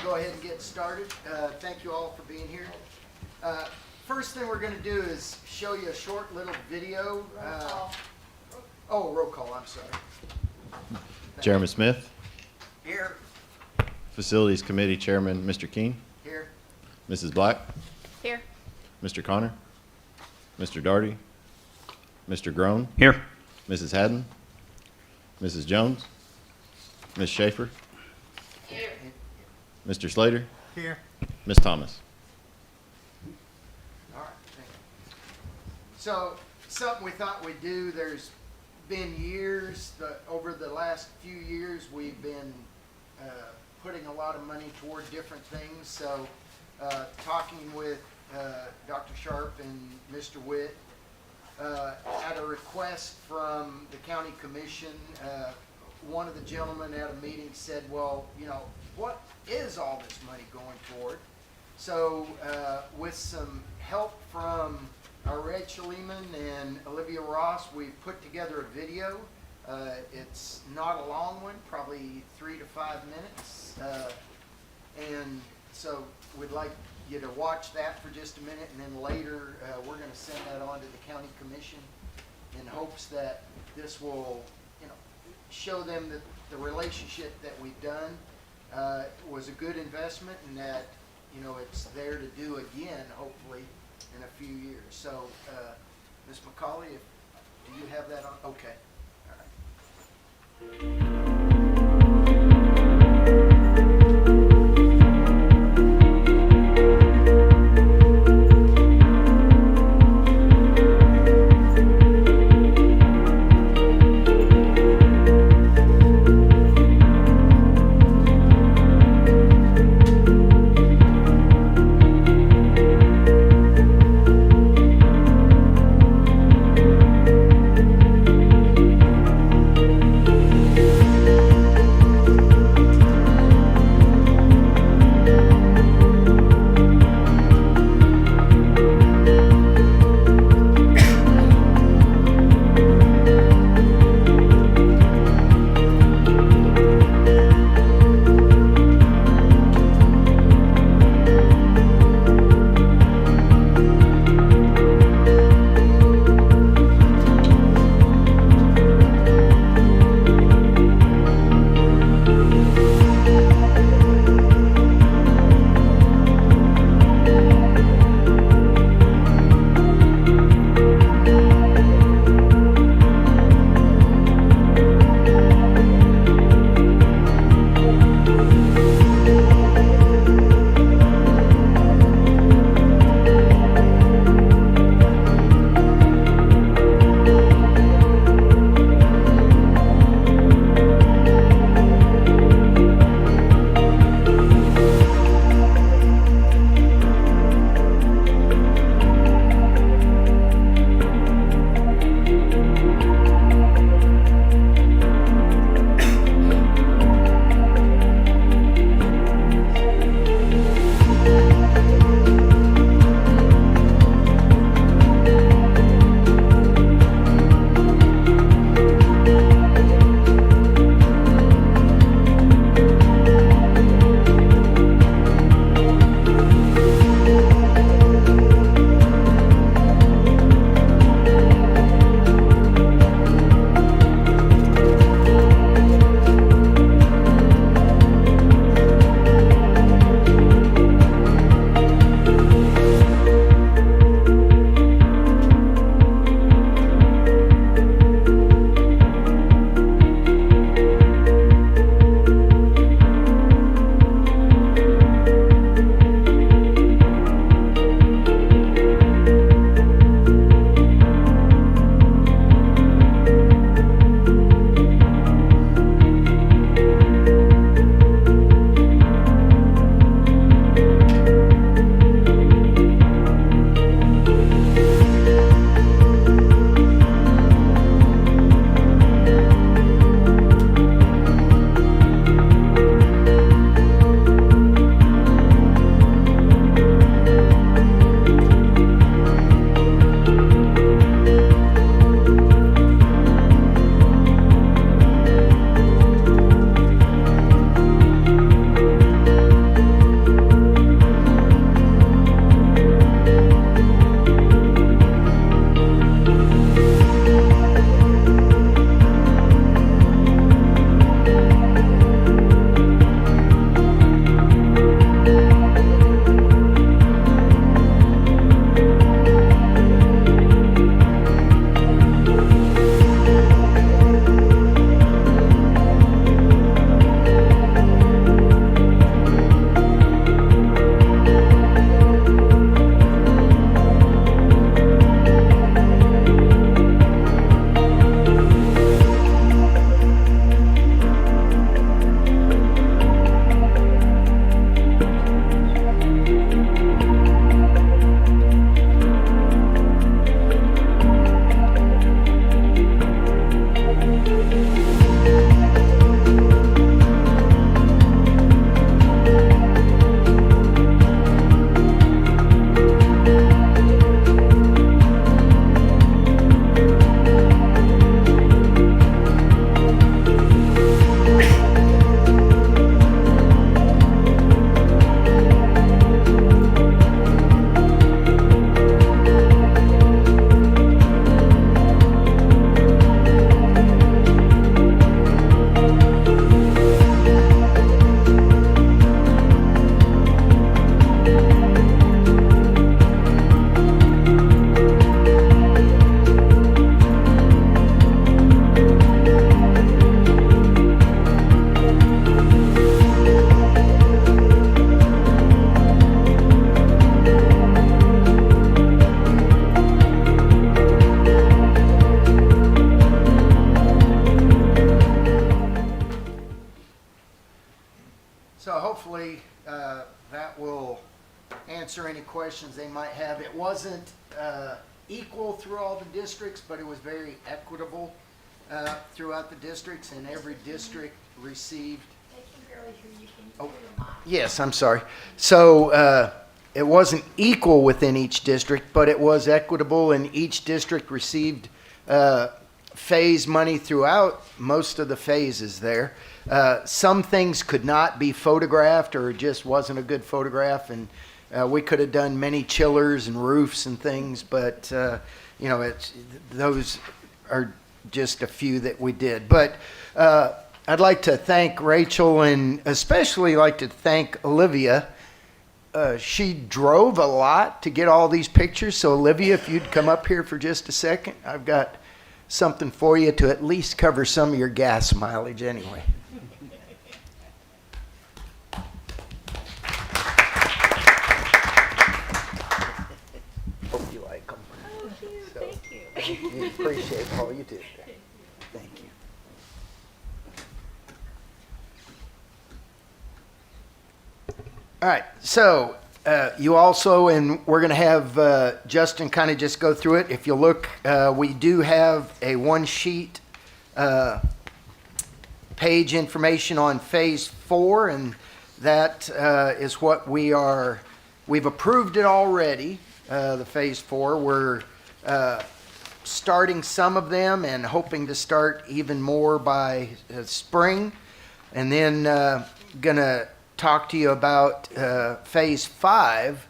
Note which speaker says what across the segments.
Speaker 1: go ahead and get started. Thank you all for being here. First thing we're going to do is show you a short little video. Roll call, I'm sorry.
Speaker 2: Chairman Smith,
Speaker 1: Here.
Speaker 2: Facilities Committee Chairman Mr. Keene,
Speaker 1: Here.
Speaker 2: Mrs. Black,
Speaker 3: Here.
Speaker 2: Mr. Connor, Mr. Daugherty, Mr. Groan,
Speaker 4: Here.
Speaker 2: Mrs. Haddon, Mrs. Jones, Ms. Schaefer,
Speaker 3: Here.
Speaker 2: Mr. Slater,
Speaker 1: Here.
Speaker 2: Ms. Thomas.
Speaker 1: All right, thank you. So, something we thought we'd do, there's been years, over the last few years, we've been putting a lot of money toward different things. So, talking with Dr. Sharp and Mr. Witt, at a request from the county commission, one of the gentlemen at a meeting said, well, you know, what is all this money going toward? So with some help from Rachel Lehman and Olivia Ross, we've put together a video. It's not a long one, probably 3 to 5 minutes. And so we'd like you to watch that for just a minute, and then later we're going to send that on to the county commission in hopes that this will, you know, show them that the relationship that we've done was a good investment, and that, you know, it's there to do again, hopefully, in a few years. So, Ms. McCauley, do you have that on? Okay. All right. answer any questions they might have. It wasn't equal through all the districts, but it was very equitable throughout the districts, and every district received.
Speaker 3: They can barely hear you. Can you
Speaker 1: Oh.
Speaker 3: hear your mic?
Speaker 1: Yes, I'm sorry. So it wasn't equal within each district, but it was equitable, and each district received phase money throughout most of the phases there. Some things could not be photographed, or it just wasn't a good photograph, and we could have done many chillers and roofs and things, but those are just a few that we did. But I'd like to thank Rachel, and especially like to thank Olivia. She drove a lot to get all these pictures. So Olivia, if you'd come up here for just a second, I've got something for you to at least cover some of your gas mileage anyway. Hope you like them.
Speaker 3: Oh, cute.
Speaker 1: So,
Speaker 3: Thank you.
Speaker 1: We appreciate all you did there. Thank you. All right, so you also, and we're going to have Justin kind of just go through it. If you look, we do have a one-sheet page information on Phase 4, and that is what we've approved it already, the Phase 4. We're starting some of them and hoping to start even more by spring. And then going to talk to you about Phase 5,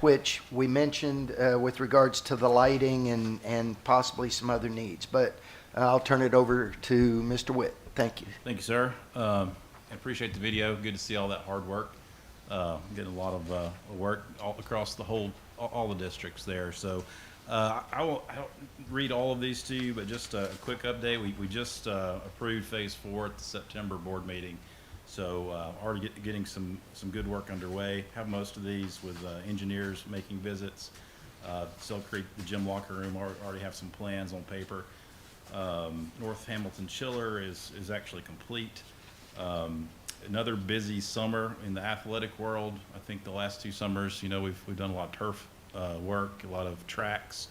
Speaker 1: which we mentioned with regards to the lighting and possibly some other needs. But I'll turn it over to Mr. Witt. Thank you.
Speaker 4: Thank you, sir. I appreciate the video. Good to see all that hard work. Getting a lot of work all across all the districts there. So I won't read all of these to you, but just a quick update. We just approved Phase 4 at the September board meeting. So already getting some good work underway. Have most of these with engineers making visits. Cell Creek, the gym locker room, already have some plans on paper. North Hamilton Chiller is actually complete. Another busy summer in the athletic world. I think the last 2 summers, we've done a lot of turf work, a lot of tracks.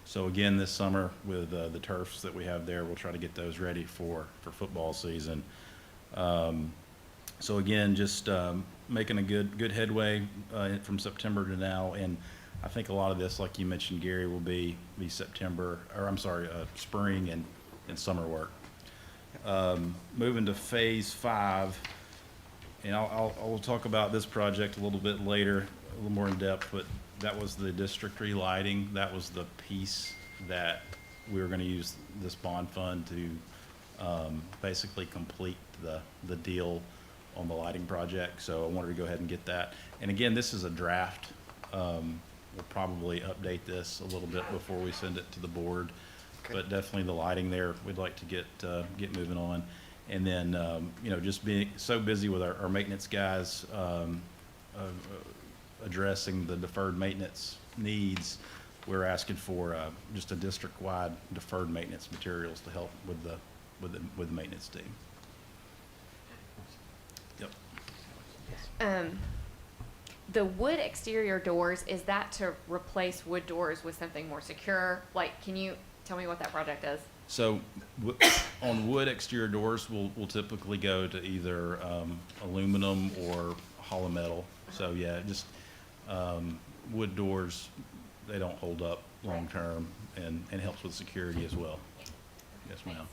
Speaker 4: So again, this summer with the turfs that we have there, we'll try to get those ready for football season. So again, just making a good headway from September to now, and I think a lot of this, like you mentioned, Gary, will be spring and summer work. Moving to Phase 5, and I'll talk about this project a little bit later, a little more in depth, but that was the district relighting. That was the piece that we were going to use this bond fund to basically complete the deal on the lighting project. So I wanted to go ahead and get that. And again, this is a draft. We'll probably update this a little bit before we send it to the board. Okay. But definitely the lighting there, we'd like to get moving on. And then, just being so busy with our maintenance guys, addressing the deferred maintenance needs, we're asking for just a district-wide deferred maintenance materials to help with the maintenance team. Yep.
Speaker 3: The wood exterior doors, is that to replace wood doors with something more secure? Like, can you tell me what that project is?
Speaker 4: So on wood exterior doors, we'll typically go to either aluminum or hollow metal. So yeah, just wood doors, they don't hold up long term, and helps with security as well. Yes, ma'am.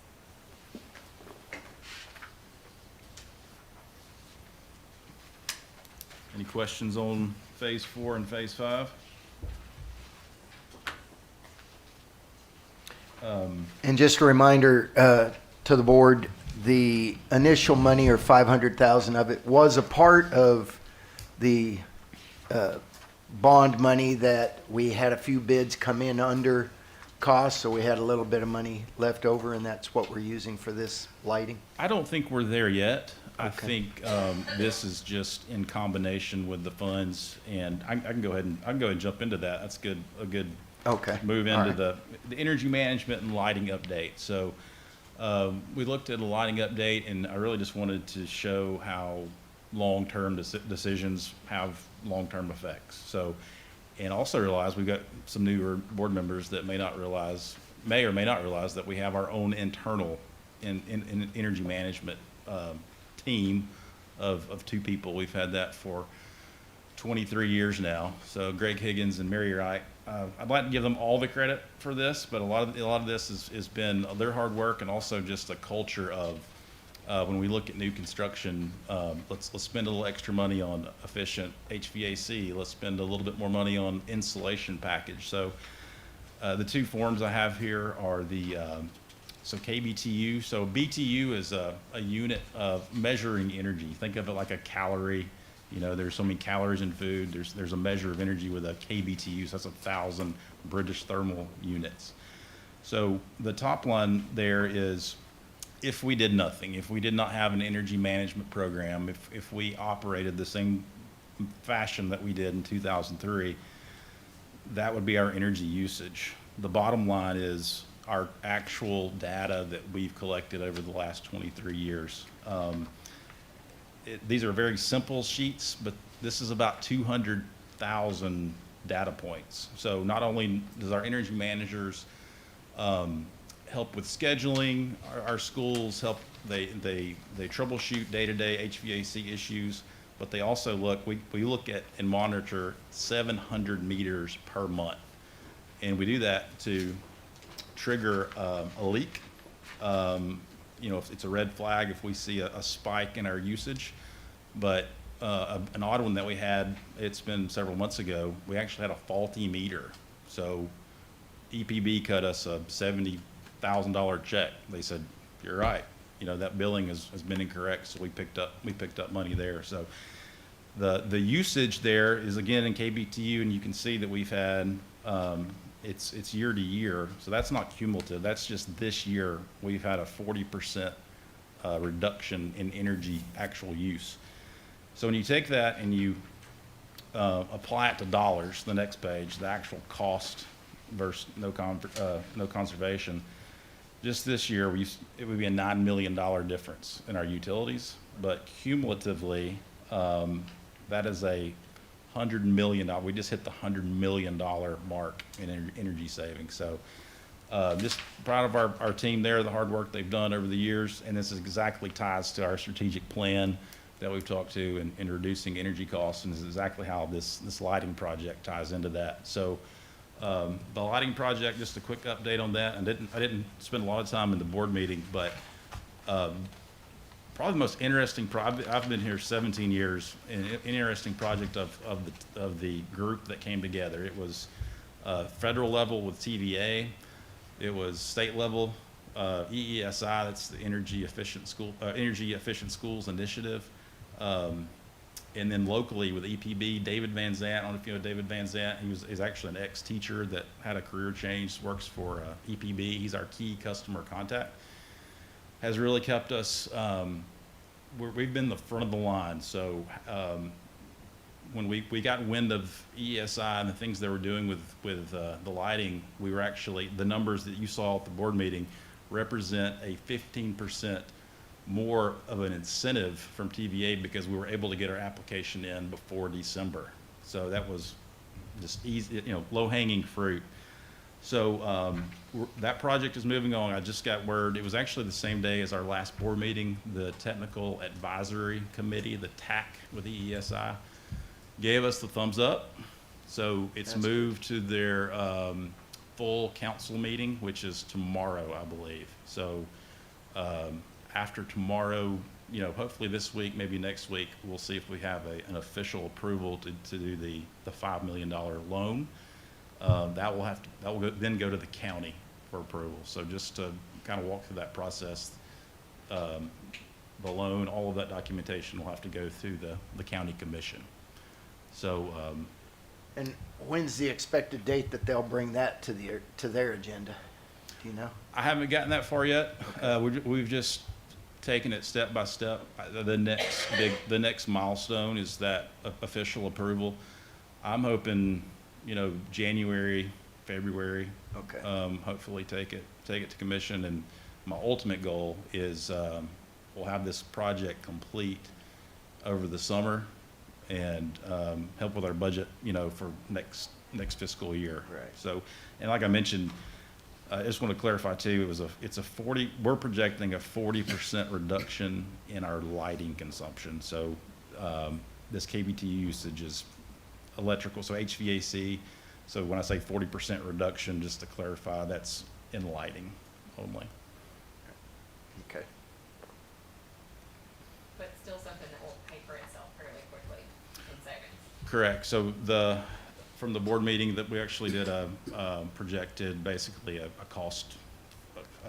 Speaker 4: Any questions on Phase 4 and Phase 5?
Speaker 1: And just a reminder to the board, the initial money, or $500,000 of it, was a part of the bond money that we had a few bids come in under cost, so we had a little bit of money left over, and that's what we're using for this lighting.
Speaker 4: I don't think we're there yet. I
Speaker 1: Okay.
Speaker 4: think this is just in combination with the funds, and I can go ahead and jump into that. That's a good
Speaker 1: Okay.
Speaker 4: move
Speaker 1: All
Speaker 4: into
Speaker 1: right.
Speaker 4: the energy management and lighting update. So we looked at a lighting update, and I really just wanted to show how long-term decisions have long-term effects. So, and also realize we've got some newer board members that may or may not realize that we have our own internal in energy management team of two people. We've had that for 23 years now. So Greg Higgins and Mary Wright. I'd like to give them all the credit for this, but a lot of this has been their hard work, and also just a culture of when we look at new construction, let's spend a little extra money on efficient HVAC. Let's spend a little bit more money on insulation package. So the two forms I have here are the so KBTU. So BTU is a unit of measuring energy. Think of it like a calorie. You know, there's so many calories in food. There's a measure of energy with a KBTU. So that's 1,000 British thermal units. So the top line there is, if we did nothing, if we did not have an energy management program, if we operated the same fashion that we did in 2003, that would be our energy usage. The bottom line is our actual data that we've collected over the last 23 years. These are very simple sheets, but this is about 200,000 data points. So not only does our energy managers help with scheduling, our schools help, they troubleshoot day-to-day HVAC issues, but they also we look at and monitor 700 meters per month. And we do that to trigger a leak. You know, if it's a red flag, if we see a spike in our usage. But an odd one that we had, it's been several months ago, we actually had a faulty meter. So EPB cut us a $70,000 check. They said, "You're right. You know, that billing has been incorrect." So we picked up money there. So the usage there is again in KBTU, and you can see that we've had it's year to year. So that's not cumulative. That's just this year we've had a 40% reduction in energy actual use. So when you take that and you apply it to dollars, the next page, the actual cost versus no conservation, just this year it would be a $9 million difference in our utilities, but cumulatively that is a $100 million. We just hit the $100 million mark in energy savings. So just proud of our team there, the hard work they've done over the years, and this exactly ties to our strategic plan that we've talked to in reducing energy costs, and this is exactly how this lighting project ties into that. So the lighting project, just a quick update on that. I didn't spend a lot of time in the board meeting, but probably the most interesting I've been here 17 years, an interesting project of the group that came together. It was federal level with TVA. It was state level EESI, that's the Energy Efficient Schools Initiative. And then locally with EPB, David Van Zant. I don't know if you know David Van Zant. He's actually an ex-teacher that had a career change, works for EPB. He's our key customer contact. Has really kept us, we've been the front of the line. So when we got wind of EESI and the things they were doing with the lighting, we were actually, the numbers that you saw at the board meeting represent a 15% more of an incentive from TVA because we were able to get our application in before December. So that was just easy, you know, low-hanging fruit. So that project is moving on. I just got word, it was actually the same day as our last board meeting, the Technical Advisory Committee, the TAC with EESI, gave us the thumbs up. So it's moved to their full council meeting, which is tomorrow, I believe. So after tomorrow, you know, hopefully this week, maybe next week, we'll see if we have an official approval to do the $5 million loan. That will then go to the county for approval. So just to kind of walk through that process, the loan, all of that documentation will have to go through the county commission. So.
Speaker 1: And when's the expected date that they'll bring that to their agenda? Do you know?
Speaker 4: I haven't gotten that far yet. Okay. We've just taken it step by step. The next milestone is that official approval. I'm hoping, you know, January, February.
Speaker 1: Okay.
Speaker 4: Hopefully take it to commission, and my ultimate goal is we'll have this project complete over the summer and help with our budget, for next fiscal year.
Speaker 1: Right.
Speaker 4: So, and like I mentioned, I just want to clarify too, we're projecting a 40% reduction in our lighting consumption. So this KBT usage is electrical, so HVAC. So when I say 40% reduction, just to clarify, that's in lighting only.
Speaker 1: Okay.
Speaker 3: But still something that will pay for itself fairly quickly in savings.
Speaker 4: Correct. So from the board meeting that we actually did projected basically a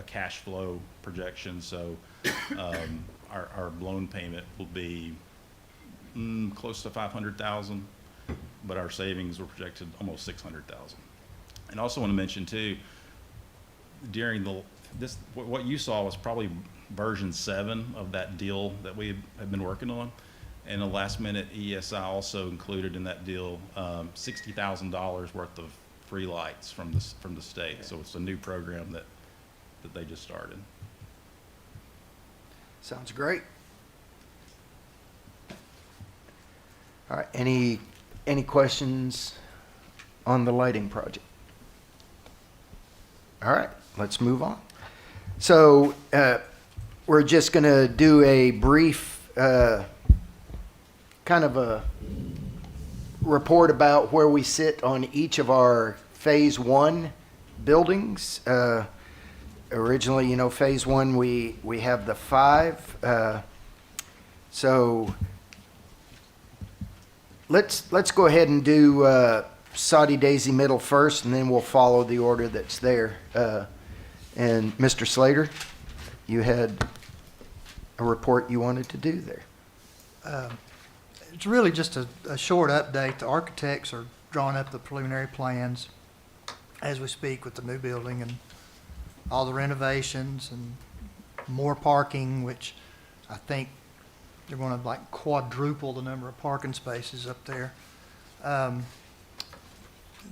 Speaker 4: cash flow projection. So our loan payment will be close to 500,000, but our savings were projected almost 600,000. And also want to mention too, during what you saw was probably version 7 of that deal that we have been working on. And the last minute ESI also included in that deal $60,000 worth of free lights from the state. So it's a new program that they just started.
Speaker 1: Sounds great. All right, any questions on the lighting project? All right, let's move on. So we're just going to do a brief kind of a report about where we sit on each of our phase 1 buildings. Originally, phase 1, we have the 5. So let's go ahead and do Soddy Daisy Middle first, and then we'll follow the order that's there. And Mr. Slater, you had a report you wanted to do there.
Speaker 5: It's really just a short update. The architects are drawing up the preliminary plans as we speak with the new building and all the renovations and more parking, which I think they're going to like quadruple the number of parking spaces up there.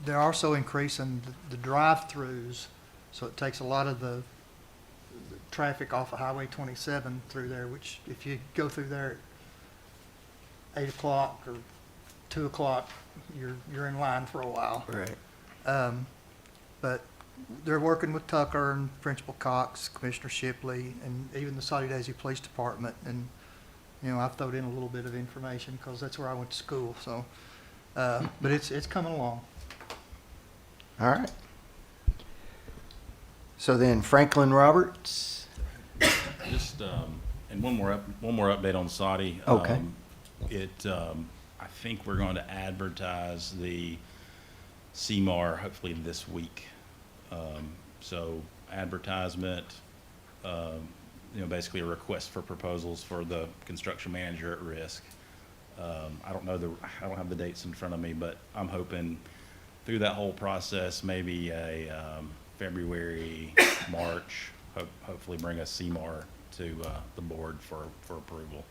Speaker 5: They're also increasing the drive-throughs, so it takes a lot of the traffic off of Highway 27 through there, which if you go through there at 8 o'clock or 2 o'clock, you're in line for a while.
Speaker 1: Right.
Speaker 5: But they're working with Tucker and Principal Cox, Commissioner Shipley, and even the Soddy Daisy Police Department. And, I've thrown in a little bit of information because that's where I went to school. So, but it's coming along.
Speaker 1: All right. So then Franklin Roberts.
Speaker 4: Just and one more update on Soddy.
Speaker 1: Okay.
Speaker 4: I think we're going to advertise the CMAR hopefully this week. So advertisement, basically a request for proposals for the construction manager at risk. I don't have the dates in front of me, but I'm hoping through that whole process, maybe a February, March, hopefully bring a CMAR to the board for approval.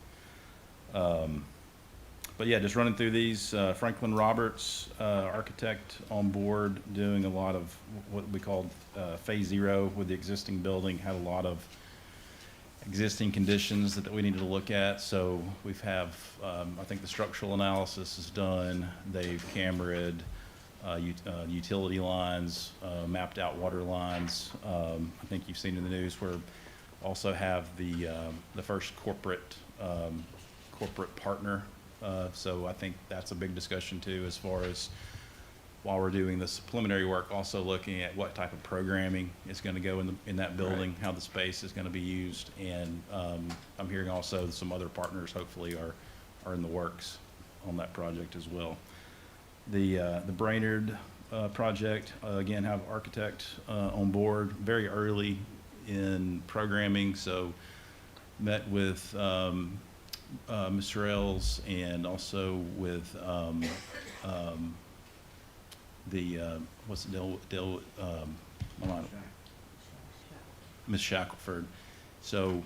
Speaker 4: But yeah, just running through these, Franklin Roberts, architect on board, doing a lot of what we called phase 0 with the existing building, had a lot of existing conditions that we needed to look at. So we've I think the structural analysis is done. They've cameraed utility lines, mapped out water lines. I think you've seen in the news where also have the first corporate partner. So I think that's a big discussion too, as far as while we're doing this preliminary work, also looking at what type of programming is going to go in that building, right, how the space is going to be used. And I'm hearing also some other partners hopefully are in the works on that project as well. The Brainerd project, again, have architect on board, very early in programming. So met with Mr. Ells and also with what's the deal Ms. Shackelford. So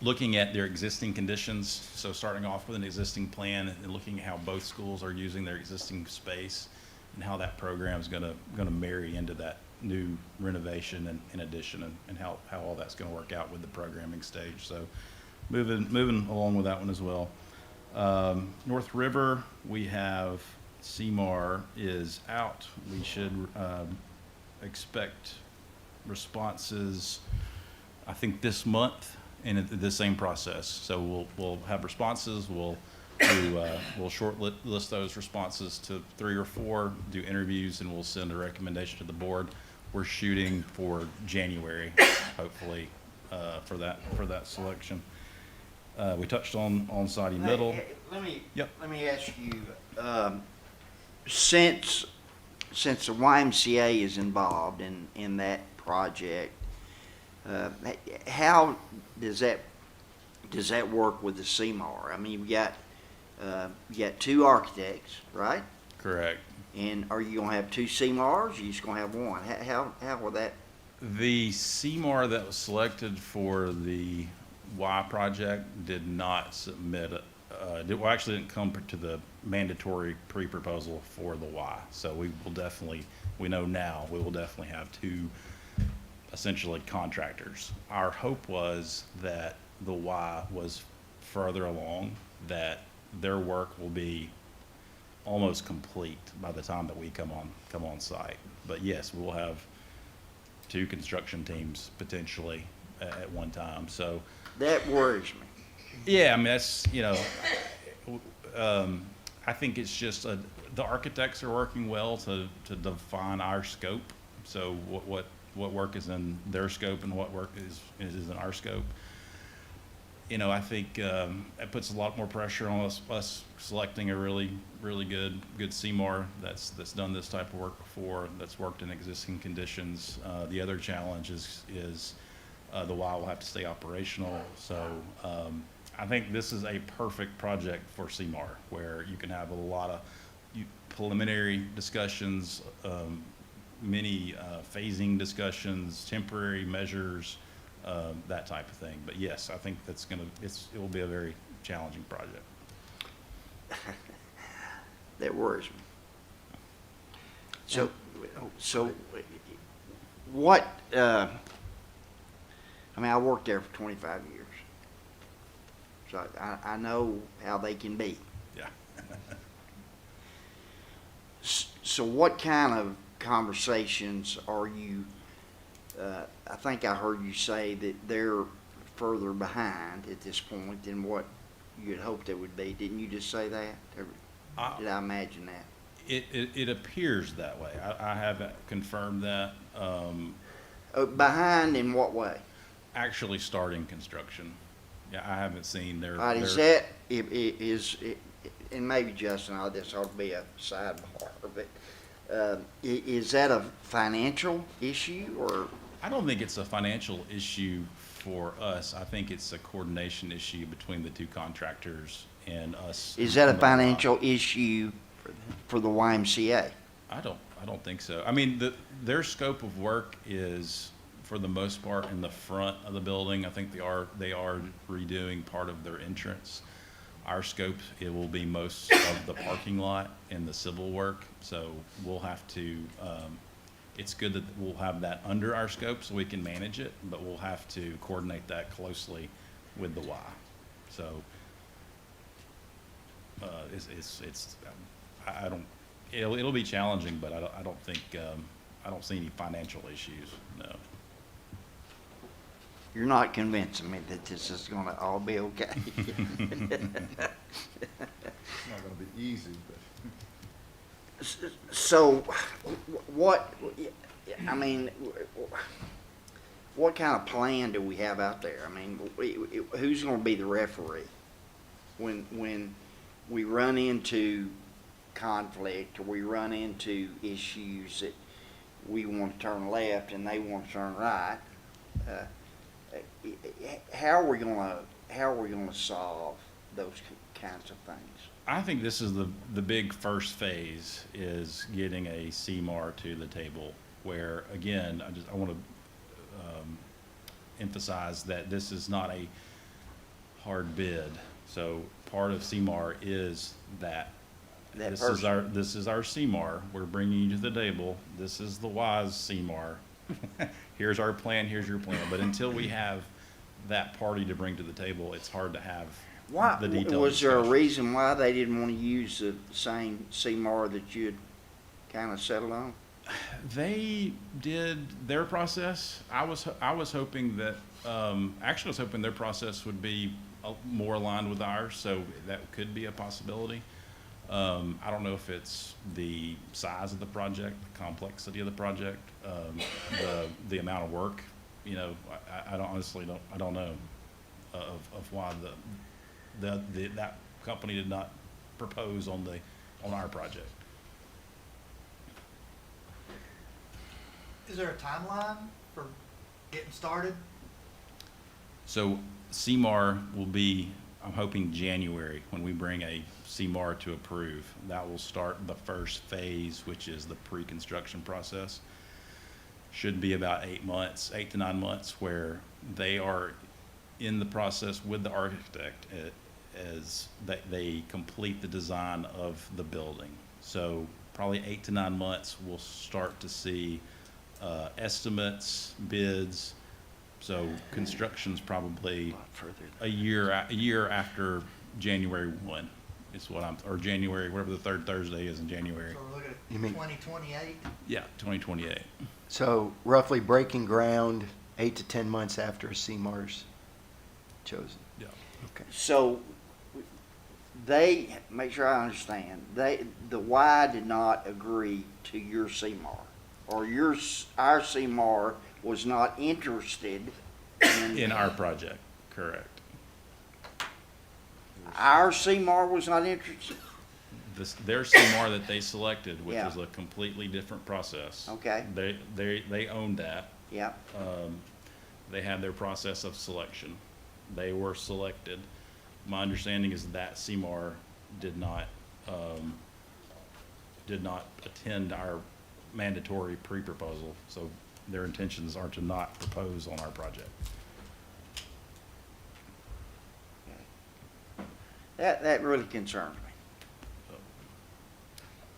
Speaker 4: looking at their existing conditions, so starting off with an existing plan and looking at how both schools are using their existing space and how that program is going to marry into that new renovation and addition, and how all that's going to work out with the programming stage. So moving along with that one as well. North River, we have CMAR is out. We should expect responses, I think, this month, and the same process. So we'll have responses. We'll list those responses to 3 or 4, do interviews, and we'll send a recommendation to the board. We're shooting for January, hopefully, for that selection. We touched on Saudi Middle. Yep.
Speaker 6: Let me ask you, since the YMCA is involved in that project, how does that work with the CMAR? I mean, you got 2 architects, right?
Speaker 4: Correct.
Speaker 6: And are you gonna have 2 CMARs? Or you just gonna have one? How will that?
Speaker 4: The CMAR that was selected for the Y project did not submit, actually didn't come to the mandatory pre-proposal for the Y. So we will definitely have 2 essentially contractors. Our hope was that the Y was further along, that their work will be almost complete by the time that we come on site. But yes, we'll have 2 construction teams potentially at one time. So
Speaker 6: That worries me.
Speaker 4: yeah, I mean, that's, I think it's just the architects are working well to define our scope. So what work is in their scope and what work is in our scope. I think it puts a lot more pressure on us selecting a really good CMAR that's done this type of work before, that's worked in existing conditions. The other challenge is the Y will have to stay operational. So I think this is a perfect project for CMAR, where you can have a lot of preliminary discussions, many phasing discussions, temporary measures, that type of thing. But yes, I think it will be a very challenging project.
Speaker 6: That worries me. So what, I mean, I worked there for 25 years. So I know how they can be.
Speaker 4: Yeah.
Speaker 6: So what kind of conversations are you, I think I heard you say that they're further behind at this point than what you had hoped it would be. Didn't you just say that? Or did I imagine that?
Speaker 4: It appears that way. I haven't confirmed that.
Speaker 6: Behind in what way?
Speaker 4: Actually starting construction. Yeah, I haven't seen their.
Speaker 6: All right, is that, and maybe Justin, this ought to be a sidebar, but is that a financial issue or?
Speaker 4: I don't think it's a financial issue for us. I think it's a coordination issue between the 2 contractors and us.
Speaker 6: Is that a financial issue for the YMCA?
Speaker 4: I don't think so. I mean, their scope of work is, for the most part, in the front of the building. I think they are redoing part of their entrance. Our scope, it will be most of the parking lot and the civil work. So we'll have to, it's good that we'll have that under our scope so we can manage it, but we'll have to coordinate that closely with the Y. So it'll be challenging, but I don't think, I don't see any financial issues, no.
Speaker 6: You're not convincing me that this is gonna all be okay.
Speaker 7: It's not gonna be easy, but.
Speaker 6: So, what, I mean, what kind of plan do we have out there? I mean, who's gonna be the referee when we run into conflict, or we run into issues that we want to turn left and they want to turn right? How are we gonna solve those kinds of things?
Speaker 4: I think this is the big first phase, is getting a CMAR to the table, where, again, I want to emphasize that this is not a hard bid. So part of CMAR is that this is our CMAR. We're bringing you to the table. This is the WISE CMAR. Here's our plan. Here's your plan. But until we have that party to bring to the table, it's hard to have
Speaker 6: Why,
Speaker 4: the detailed
Speaker 6: was there a
Speaker 4: discussion.
Speaker 6: reason why they didn't want to use the same CMAR that you had kind of settled on?
Speaker 4: They did their process. I was hoping that, actually I was hoping their process would be more aligned with ours, so that could be a possibility. I don't know if it's the size of the project, the complexity of the project, the amount of work, you know, I don't honestly I don't know of why that company did not propose on our project.
Speaker 5: Is there a timeline for getting started?
Speaker 4: So CMAR will be, I'm hoping January, when we bring a CMAR to approve. That will start the first phase, which is the pre-construction process. Should be about 8 months, 8 to 9 months, where they are in the process with the architect as they complete the design of the building. So probably 8 to 9 months, we'll start to see estimates, bids. So construction's probably
Speaker 6: A lot further.
Speaker 4: a year after January 1 is what or January, whatever the third Thursday is in January.
Speaker 5: So we're looking
Speaker 1: You
Speaker 5: at
Speaker 1: mean-
Speaker 5: 2028?
Speaker 4: Yeah, 2028.
Speaker 1: So roughly breaking ground 8 to 10 months after a CMAR's chosen.
Speaker 4: Yeah.
Speaker 1: Okay.
Speaker 6: So they, make sure I understand, the Y did not agree to your CMAR, or our CMAR was not interested
Speaker 4: In our project, correct.
Speaker 6: Our CMAR was not interested?
Speaker 4: Their CMAR that they selected, which
Speaker 6: Yeah.
Speaker 4: is a completely different process.
Speaker 6: Okay.
Speaker 4: They owned that.
Speaker 6: Yeah,
Speaker 4: They had their process of selection. They were selected. My understanding is that CMAR did not attend our mandatory pre-proposal, so their intentions are to not propose on our project.
Speaker 6: that really concerns me.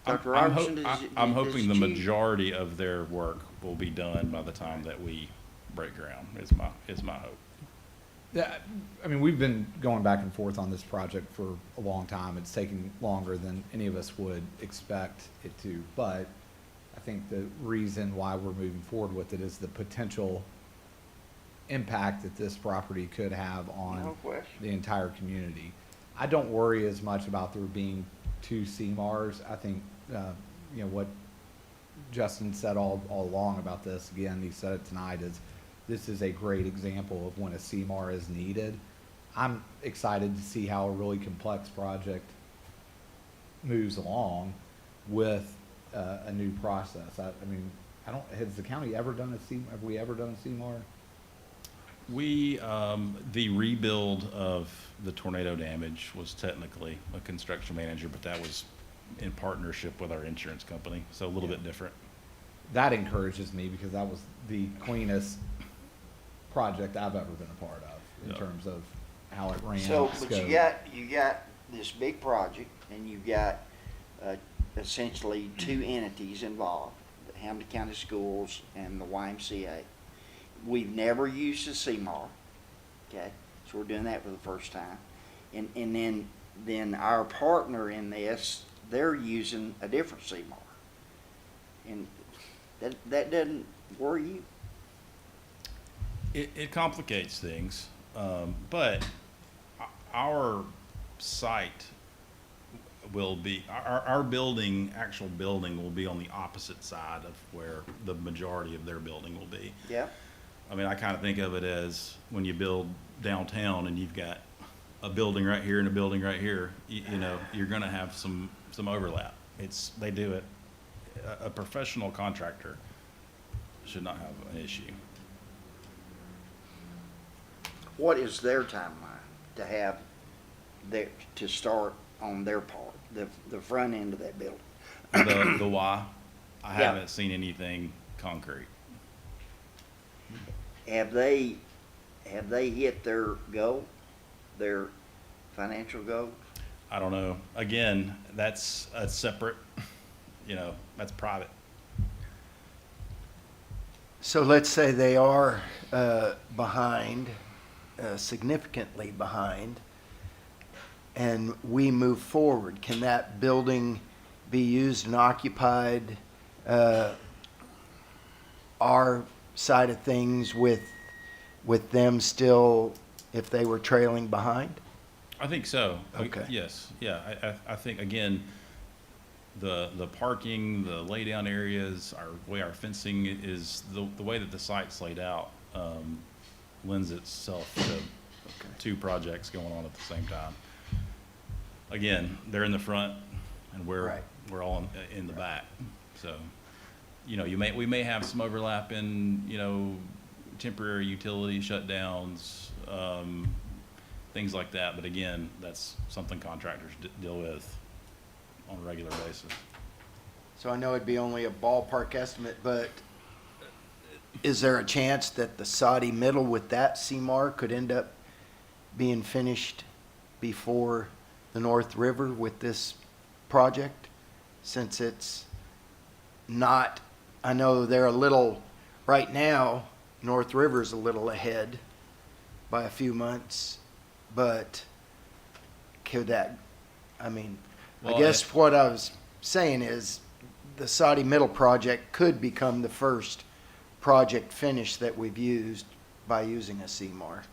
Speaker 6: Dr.
Speaker 4: I'm
Speaker 6: Robertson,
Speaker 4: I'm
Speaker 6: does
Speaker 4: hoping the
Speaker 6: you-
Speaker 4: majority of their work will be done by the time that we break ground, is my hope.
Speaker 8: Yeah, I mean, we've been going back and forth on this project for a long time. It's taking longer than any of us would expect it to, but I think the reason why we're moving forward with it is the potential impact that this property could have
Speaker 6: No
Speaker 8: on
Speaker 6: question.
Speaker 8: the entire community. I don't worry as much about there being two CMARs. I think, you know, what Justin said all along about this, again, he said it tonight, is this is a great example of when a CMAR is needed. I'm excited to see how a really complex project moves along with a new process. I mean, has the county ever done have we ever done a CMAR?
Speaker 4: We, the rebuild of the tornado damage was technically a construction manager, but that was in partnership with our insurance company, so a little bit different.
Speaker 8: That encourages me because that was the cleanest project I've ever been a part of in
Speaker 4: Yeah.
Speaker 8: terms of how it ran.
Speaker 6: So, but
Speaker 8: scope.
Speaker 6: you got this big project, and you've got essentially two entities involved, the Hamilton County Schools and the YMCA. We've never used a CMAR, okay? So we're doing that for the first time. And then our partner in this, they're using a different CMAR. And that doesn't worry you?
Speaker 4: It complicates things, but our site will be, our building, actual building will be on the opposite side of where the majority of their building will be.
Speaker 6: Yeah?
Speaker 4: I mean, I kind of think of it as when you build downtown and you've got a building right here and a building right here, you know, you're gonna have some overlap. They do it. A professional contractor should not have an issue.
Speaker 6: What is their timeline to have to start on their part, the front end of that building?
Speaker 4: The why, I
Speaker 6: Yeah.
Speaker 4: haven't seen anything concrete.
Speaker 6: Have they hit their goal, their financial goal?
Speaker 4: I don't know. Again, that's a separate, you know, that's private.
Speaker 1: So let's say they are behind, significantly behind. and we move forward, can that building be used and occupied, our side of things with them still, if they were trailing behind?
Speaker 4: I think so.
Speaker 1: Okay.
Speaker 4: Yes, yeah, I think, again, the parking, the laydown areas, way our fencing is, the way that the site's laid out, lends itself to two projects going on at the same time. Again, they're in the front, and
Speaker 1: Right.
Speaker 4: we're all in the back, so, we may have some overlap in, temporary utility shutdowns, things like that, but again, that's something contractors deal with on a regular basis.
Speaker 1: So I know it'd be only a ballpark estimate, but is there a chance that the Saudi Middle with that CMAR could end up being finished before the North River with this project? Since it's not, I know they're a little, right now, North River's a little ahead by a few months, but could that, I mean, I
Speaker 4: Well,
Speaker 1: guess what I was saying is the Saudi Middle project could become the first project finish that we've used by using a CMAR,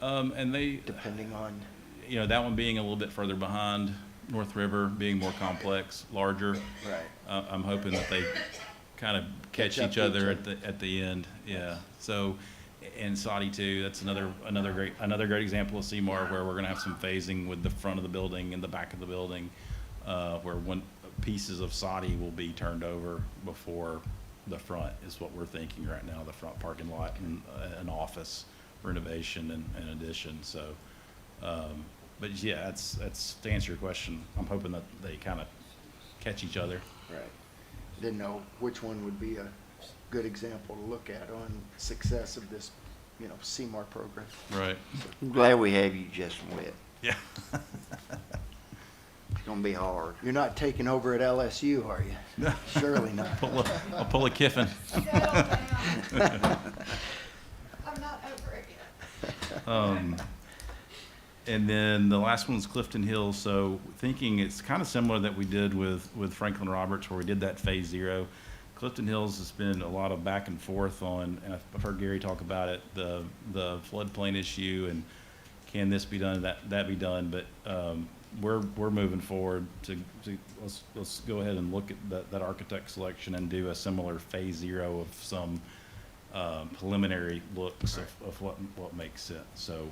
Speaker 4: And they,
Speaker 1: depending on,
Speaker 4: that one being a little bit further behind, North River being more complex, larger.
Speaker 1: right.
Speaker 4: I'm hoping that they kind of catch
Speaker 1: Catch up
Speaker 4: each
Speaker 1: to
Speaker 4: other
Speaker 1: each
Speaker 4: at the end, yeah. So, and Saudi too, that's another great example of CMAR where we're gonna have some phasing with the front of the building and the back of the building, where pieces of Saudi will be turned over before the front is what we're thinking right now, the front parking lot and an office renovation and addition, so. But yeah, that's to answer your question, I'm hoping that they kind of catch each other.
Speaker 1: Right. Didn't know which one would be a good example to look at on success of this, CMAR program.
Speaker 4: Right.
Speaker 6: I'm glad we have you, Justin Witt.
Speaker 4: Yeah.
Speaker 6: It's gonna be hard.
Speaker 1: You're not taking over at LSU, are you? Surely not.
Speaker 4: I'll pull a Kiffin.
Speaker 9: I'm not over it yet.
Speaker 4: And then the last one's Clifton Hills. So thinking it's kind of similar that we did with Franklin Roberts, where we did that phase 0. Clifton Hills has been a lot of back and forth on, and I've heard Gary talk about it, the floodplain issue and can this be done, that be done. But we're moving forward to let's go ahead and look at that architect selection and do a similar phase 0 of some preliminary looks of what makes sense. So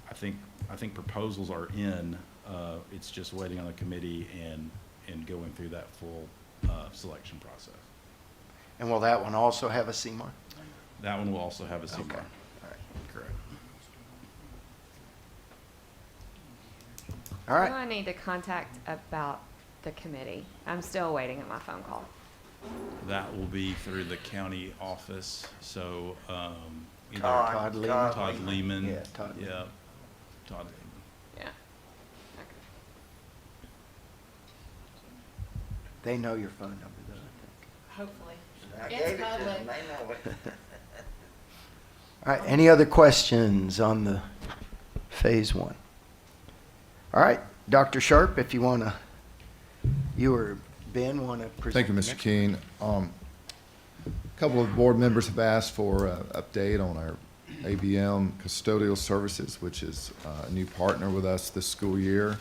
Speaker 4: I think proposals are in. It's just waiting on the committee and going through that full selection process.
Speaker 1: And will that one also have a CMAR?
Speaker 4: That one will also have a CMAR.
Speaker 1: Okay. All right.
Speaker 4: Correct.
Speaker 1: All
Speaker 3: Who
Speaker 1: right.
Speaker 3: do I need to contact about the committee? I'm still waiting on my phone call.
Speaker 4: That will be through the county office. So either
Speaker 1: Todd Lehman.
Speaker 4: Todd Lehman.
Speaker 1: Yeah, Todd Lehman.
Speaker 4: Yeah, Todd Lehman.
Speaker 3: Yeah. Okay.
Speaker 1: They know your phone number, though, I think.
Speaker 9: Hopefully.
Speaker 6: I
Speaker 9: It's
Speaker 6: gave it to
Speaker 9: public.
Speaker 6: them, they know it.
Speaker 1: All right, any other questions on the phase 1? All right, Dr. Sharp, if you want to, you or Ben want to present.
Speaker 7: Thank you,
Speaker 1: the
Speaker 7: Mr.
Speaker 1: next-
Speaker 7: Keene. A couple of board members have asked for an update on our ABM custodial services, which is a new partner with us this school year.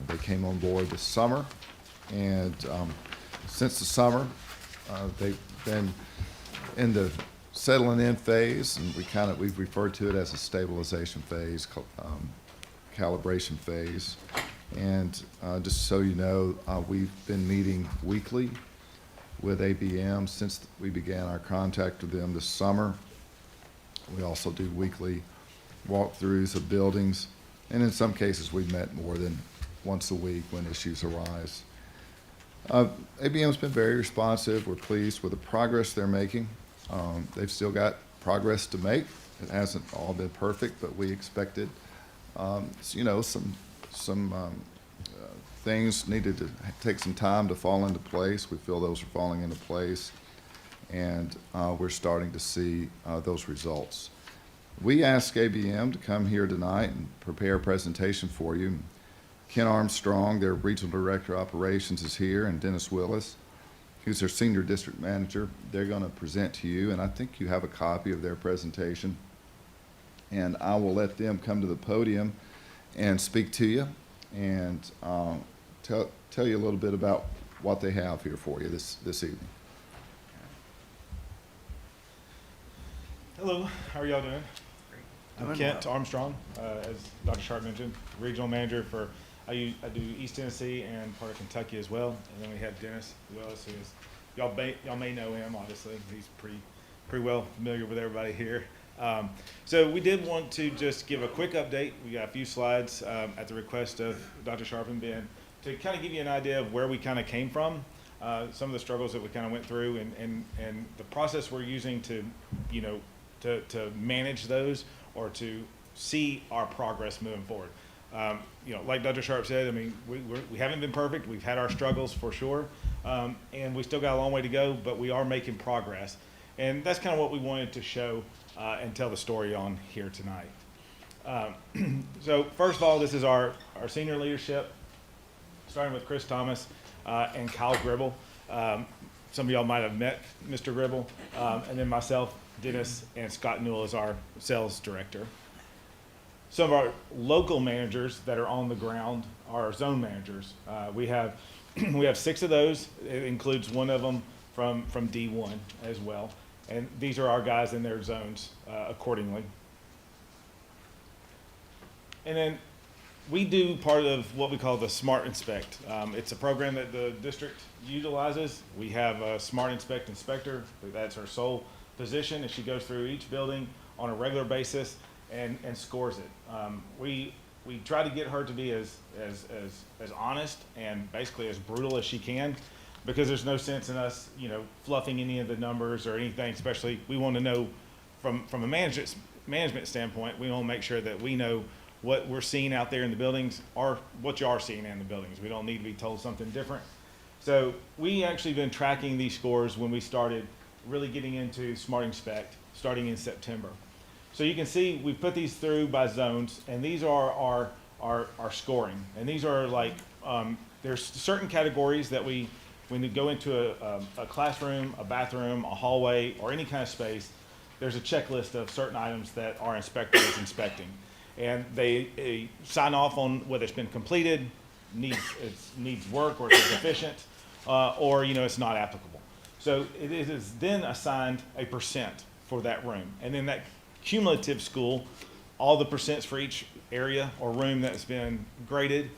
Speaker 7: They came on board this summer, and since the summer, they've been in the settling in phase, and we've referred to it as a stabilization phase, calibration phase. And just so you know, we've been meeting weekly with ABM since we began our contact with them this summer. We also do weekly walkthroughs of buildings, and in some cases, we've met more than once a week when issues arise. ABM's been very responsive. We're pleased with the progress they're making. They've still got progress to make. It hasn't all been perfect, but we expected, some things needed to take some time to fall into place. We feel those are falling into place, and we're starting to see those results. We asked ABM to come here tonight and prepare a presentation for you. Ken Armstrong, their Regional Director of Operations, is here, and Dennis Willis, who's their Senior District Manager. They're going to present to you, and I think you have a copy of their presentation. And I will let them come to the podium and speak to you and tell you a little bit about what they have here for you this evening.
Speaker 10: Hello, how are y'all doing? I'm
Speaker 6: Doing
Speaker 10: Kent
Speaker 6: well.
Speaker 10: Armstrong, as Dr. Sharp mentioned, regional manager for, I do East Tennessee and part of Kentucky as well. And then we have Dennis Willis, who is, y'all may know him, obviously. He's pretty well familiar with everybody here. So we did want to just give a quick update. We got a few slides at the request of Dr. Sharp and Ben to kind of give you an idea of where we kind of came from, some of the struggles that we kind of went through, and the process we're using to, you know, to manage those or to see our progress moving forward. You know, like Dr. Sharp said, I mean, we haven't been perfect. We've had our struggles for sure, and we still got a long way to go, but we are making progress. And that's kind of what we wanted to show and tell the story on here tonight. So first of all, this is our senior leadership, starting with Chris Thomas and Kyle Gribble. Some of y'all might have met Mr. Gribble, and then myself, Dennis, and Scott Newell is our sales director. Some of our local managers that are on the ground are our zone managers. We have 6 of those. It includes one of them from D1 as well. And these are our guys in their zones accordingly. And then we do part of what we call the Smart Inspect. It's a program that the district utilizes. We have a Smart Inspect inspector. That's her sole position, and she goes through each building on a regular basis and scores it. We try to get her to be as honest and basically as brutal as she can, because there's no sense in us, you know, fluffing any of the numbers or anything. Especially, we want to know from a management standpoint, we want to make sure that we know what we're seeing out there in the buildings or what you are seeing in the buildings. We don't need to be told something different. So we actually been tracking these scores when we started really getting into Smart Inspect starting in September. So you can see we put these through by zones, and these are our scoring. And these are like, there's certain categories that when we go into a classroom, a bathroom, a hallway, or any kind of space, there's a checklist of certain items that our inspector is inspecting. And they sign off on whether it's been completed, needs work, or it's deficient, or, you know, it's not applicable. So it is then assigned a percent for that room. And then that cumulative score, all the percents for each area or room that's been graded,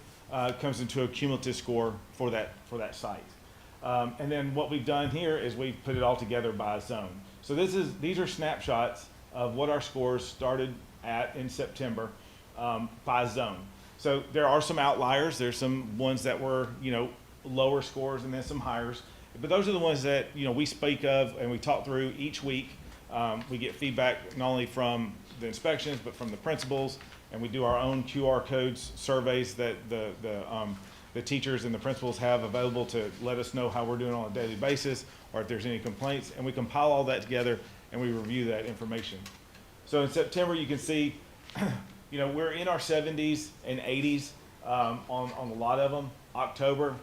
Speaker 10: comes into a cumulative score for that site. And then what we've done here is we've put it all together by zone. So these are snapshots of what our scores started at in September by zone. So there are some outliers. There's some ones that were, you know, lower scores and then some higher. But those are the ones that, you know, we speak of and we talk through each week. We get feedback not only from the inspections, but from the principals, and we do our own QR codes surveys that the teachers and the principals have available to let us know how we're doing on a daily basis, or if there's any complaints, and we compile all that together and we review that information. So in September, you can see, you know, we're in our 70s and 80s on a lot of them. October,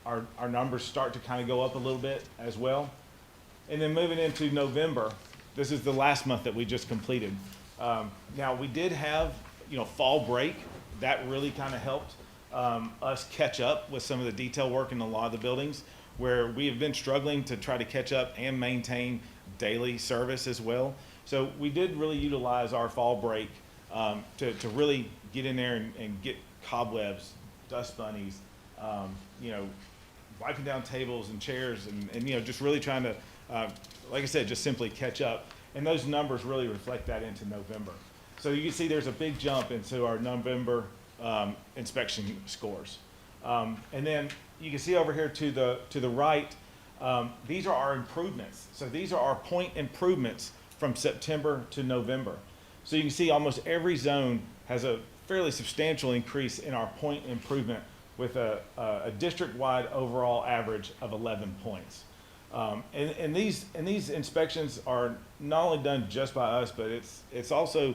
Speaker 10: our numbers start to kind of go up a little bit as well. And then moving into November, this is the last month that we just completed. Now, we did have, you know, fall break. That really kind of helped us catch up with some of the detail work in a lot of the buildings, where we have been struggling to try to catch up and maintain daily service as well. So we did really utilize our fall break to really get in there and get cobwebs, dust bunnies, you know, wiping down tables and chairs, and you know, just really trying to, like I said, just simply catch up. And those numbers really reflect that into November. So you can see there's a big jump into our November inspection scores. And then you can see over here to the right, these are our improvements. So these are our point improvements from September to November. So you can see almost every zone has a fairly substantial increase in our point improvement, with a district-wide overall average of 11 points. And these inspections are not only done just by us, but it's also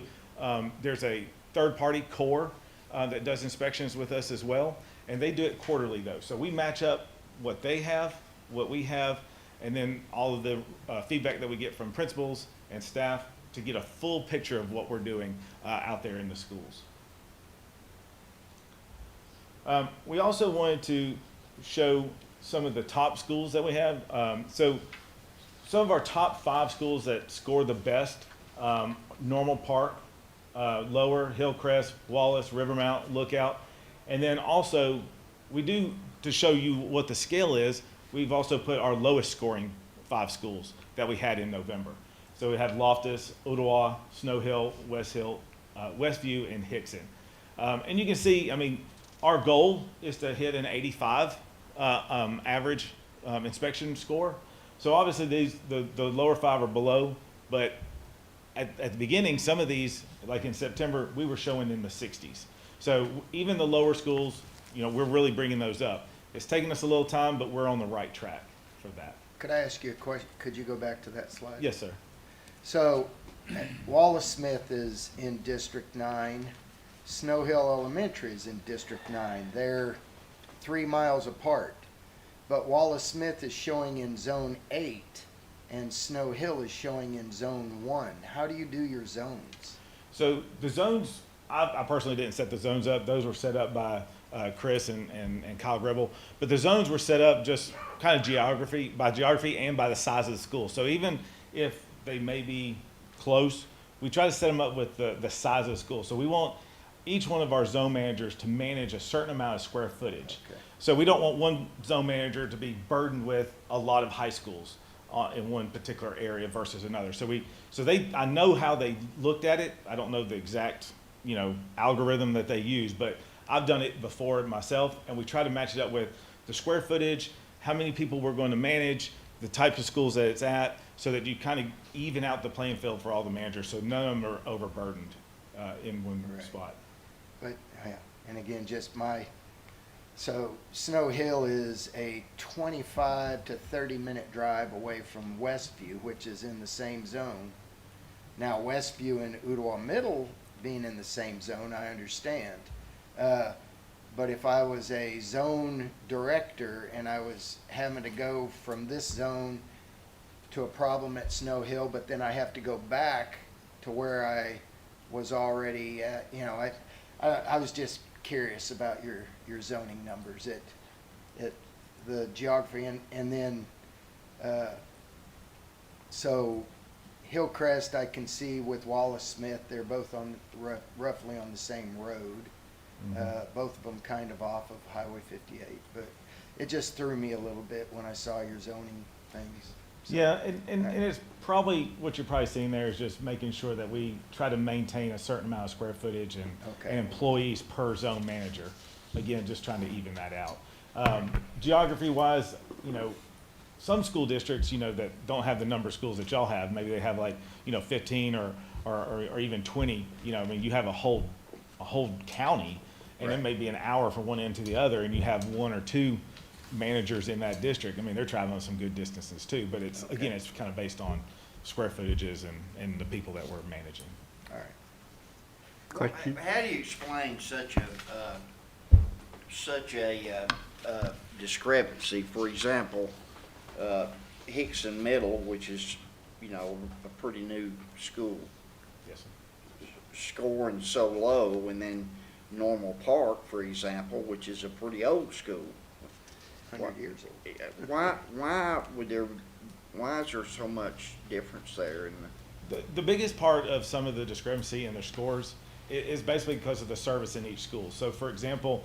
Speaker 10: There's a third-party core that does inspections with us as well, and they do it quarterly though. So we match up what they have, what we have, and then all of the feedback that we get from principals and staff to get a full picture of what we're doing out there in the schools. We also wanted to show some of the top schools that we have. So some of our top 5 schools that score the best, Normal Park, Lower, Hillcrest, Wallace, Rivermount, Lookout. And then also, we do, to show you what the scale is, we've also put our lowest scoring 5 schools that we had in November. So we have Loftus, Ottawa, Snow Hill, Westview, and Hickson. And you can see, I mean, our goal is to hit an 85 average inspection score. So obviously the lower 5 are below, but at the beginning, some of these, like in September, we were showing in the 60s. So even the lower schools, you know, we're really bringing those up. It's taking us a little time, but we're on the right track for that.
Speaker 1: Could I ask you a question? Could you go back to that slide?
Speaker 10: Yes, sir.
Speaker 1: So Wallace Smith is in District 9. Snow Hill Elementary is in District 9. They're 3 miles apart. But Wallace Smith is showing in Zone 8 and Snow Hill is showing in Zone 1. How do you do your zones?
Speaker 10: So the zones, I personally didn't set the zones up. Those were set up by Chris and Kyle Gribble. But the zones were set up just kind of by geography and by the size of the school. So even if they may be close, we try to set them up with the size of the school. So we want each one of our zone managers to manage a certain amount of square footage.
Speaker 1: Okay.
Speaker 10: So we don't want one zone manager to be burdened with a lot of high schools in one particular area versus another. I know how they looked at it. I don't know the exact, you know, algorithm that they use, but I've done it before myself, and we try to match it up with the square footage, how many people we're going to manage, the types of schools that it's at, so that you kind of even out the playing field for all the managers, so none of them are overburdened in one spot.
Speaker 1: But, yeah, and again, so Snow Hill is a 25 to 30-minute drive away from Westview, which is in the same zone. Now, Westview and Ottawa Middle being in the same zone, I understand. But if I was a zone director and I was having to go from this zone to a problem at Snow Hill, but then I have to go back to where I was already at, you know, I was just curious about your zoning numbers at the geography and then so Hillcrest I can see with Wallace Smith, they're both on roughly on the same road. Both of them kind of off of Highway 58, but it just threw me a little bit when I saw your zoning things. So,
Speaker 10: Yeah, and it's probably, what you're probably seeing there is just making sure that we try to maintain a certain amount of square footage and employees per zone manager. Again, just trying to even that out. Geography-wise, you know, some school districts, you know, that don't have the number of schools that y'all have, maybe they have like, you know, 15 or even 20, you know, I mean, you have a whole county, and it may be an hour from one end to the other, and you have 1 or 2 managers in that district. I mean, they're traveling some good distances too, but it's, again, it's kind of based on square footages and the people that we're managing.
Speaker 1: all right.
Speaker 6: How do you explain such a discrepancy? For example, Hickson Middle, which is, you know, a pretty new school,
Speaker 10: Yes, sir.
Speaker 6: scoring so low, and then Normal Park, for example, which is a pretty old school.
Speaker 1: 100 years old.
Speaker 6: Why is there so much difference there?
Speaker 10: The biggest part of some of the discrepancy in their scores is basically because of the service in each school. So for example,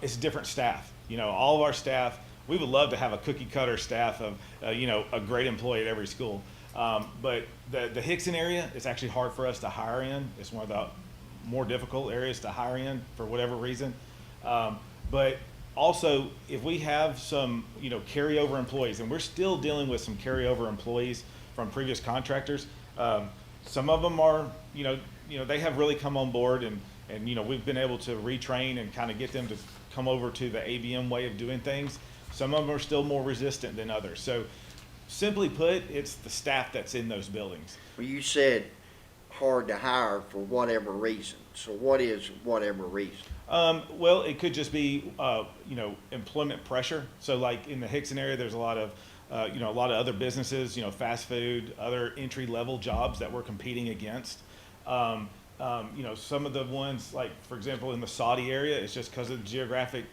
Speaker 10: it's different staff. You know, all of our staff, we would love to have a cookie cutter staff of, you know, a great employee at every school. But the Hickson area, it's actually hard for us to hire in. It's one of the more difficult areas to hire in for whatever reason. But also, if we have some, you know, carryover employees, and we're still dealing with some carryover employees from previous contractors, some of them are, you know, they have really come on board, and you know, we've been able to retrain and kind of get them to come over to the ABM way of doing things. Some of them are still more resistant than others. So simply put, it's the staff that's in those buildings.
Speaker 6: Well, you said hard to hire for whatever reason. So what is whatever reason?
Speaker 10: Well, it could just be, employment pressure. So like in the Hickson area, there's a lot of other businesses, fast food, other entry level jobs that we're competing against. Some of the ones like, for example, in the Saudi area, it's just because of the geographic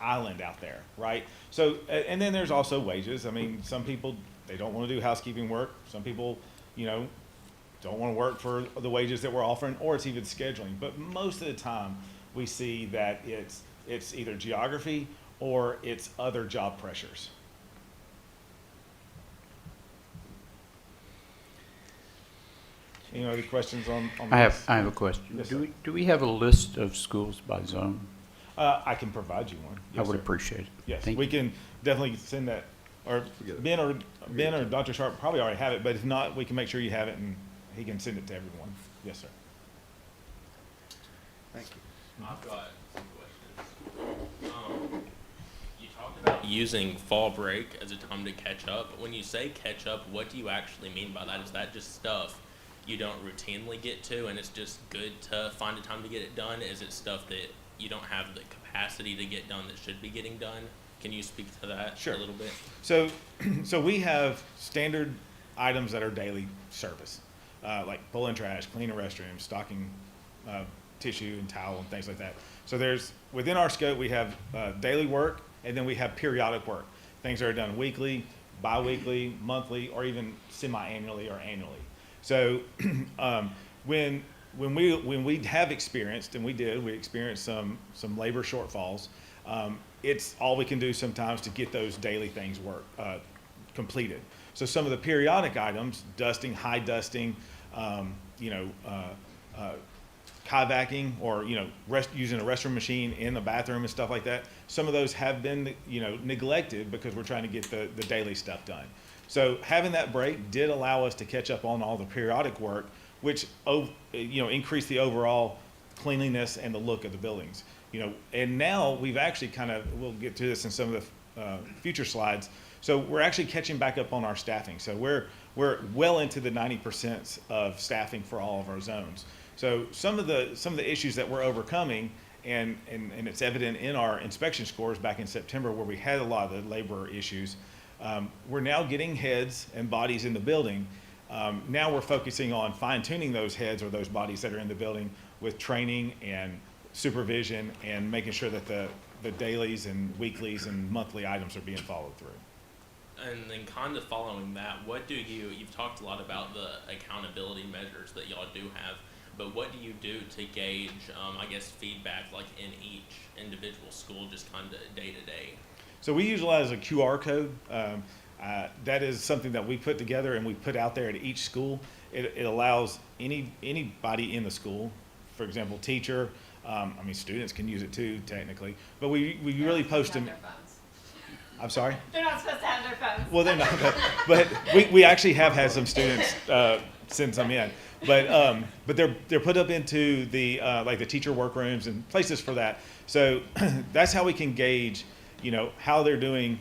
Speaker 10: island out there, right? So, and then there's also wages. I mean, some people, they don't want to do housekeeping work. Some people, don't want to work for the wages that we're offering, or it's even scheduling. But most of the time, we see that it's either geography or it's other job pressures. Any other questions on this?
Speaker 11: I have a question.
Speaker 10: Yes,
Speaker 11: Do
Speaker 10: sir.
Speaker 11: we have a list of schools by zone?
Speaker 10: I can provide you one.
Speaker 11: I
Speaker 10: Yes,
Speaker 11: would
Speaker 10: sir.
Speaker 11: appreciate it.
Speaker 10: Yes,
Speaker 11: Thank
Speaker 10: we
Speaker 11: you.
Speaker 10: can definitely send that, or Ben or Dr. Sharp probably already have it, but if not, we can make sure you have it and he can send it to everyone. Yes, sir.
Speaker 6: Thank you.
Speaker 12: I've got some questions. You talked about using fall break as a time to catch up. But when you say catch up, what do you actually mean by that? Is that just stuff you don't routinely get to and it's just good to find a time to get it done? Is it stuff that you don't have the capacity to get done that should be getting done? Can you speak to that
Speaker 10: Sure.
Speaker 12: a little bit?
Speaker 10: So, so we have standard items that are daily service, like pulling trash, cleaning restrooms, stocking tissue and towel and things like that. So there's, within our scope, we have daily work, and then we have periodic work. Things that are done weekly, bi-weekly, monthly, or even semi-annually or annually. So when we have experienced, and we experienced some labor shortfalls, it's all we can do sometimes to get those daily things completed. So some of the periodic items, dusting, high dusting, kayvaking, or using a restroom machine in the bathroom and stuff like that, some of those have been neglected because we're trying to get the daily stuff done. So having that break did allow us to catch up on all the periodic work, which increased the overall cleanliness and the look of the buildings. And now we've actually we'll get to this in some of the future slides. So we're actually catching back up on our staffing. So we're well into the 90% of staffing for all of our zones. So some of the issues that we're overcoming, and it's evident in our inspection scores back in September where we had a lot of the labor issues, we're now getting heads and bodies in the building. Now we're focusing on fine-tuning those heads or those bodies that are in the building with training and supervision and making sure that the dailies and weeklies and monthly items are being followed through.
Speaker 12: And then kind of following that, you've talked a lot about the accountability measures that y'all do have, but what do you do to gauge, feedback like in each individual school, just kind of day to day?
Speaker 10: So we utilize a QR code. That is something that we put together and we put out there at each school. It allows anybody in the school, for example, teacher, students can use it too, technically, but we really post them. I'm sorry?
Speaker 3: They're not supposed to have their phones.
Speaker 10: Well, they're not, but we actually have had some students send some in. But they're put up into the the teacher workrooms and places for that. So that's how we can gauge, how they're doing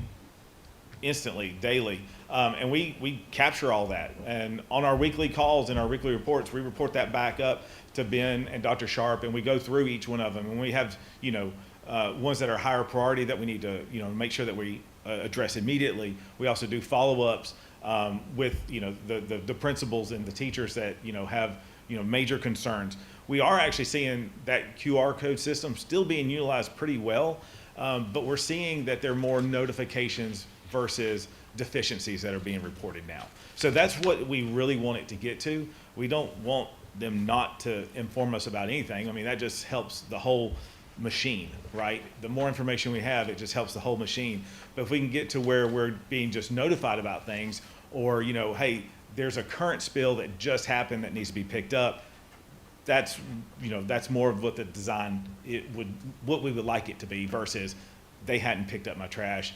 Speaker 10: instantly, daily. And we capture all that. And on our weekly calls and our weekly reports, we report that back up to Ben and Dr. Sharp, and we go through each one of them. And we have, ones that are higher priority that we need to, make sure that we address immediately. We also do follow-ups with, the principals and the teachers that, have, major concerns. We are actually seeing that QR code system still being utilized pretty well, but we're seeing that there are more notifications versus deficiencies that are being reported now. So that's what we really want it to get to. We don't want them not to inform us about anything. That just helps the whole machine, right? The more information we have, it just helps the whole machine. But if we can get to where we're being just notified about things, or, hey, there's a current spill that just happened that needs to be picked up, that's more of what the design, what we would like it to be, versus they hadn't picked up my trash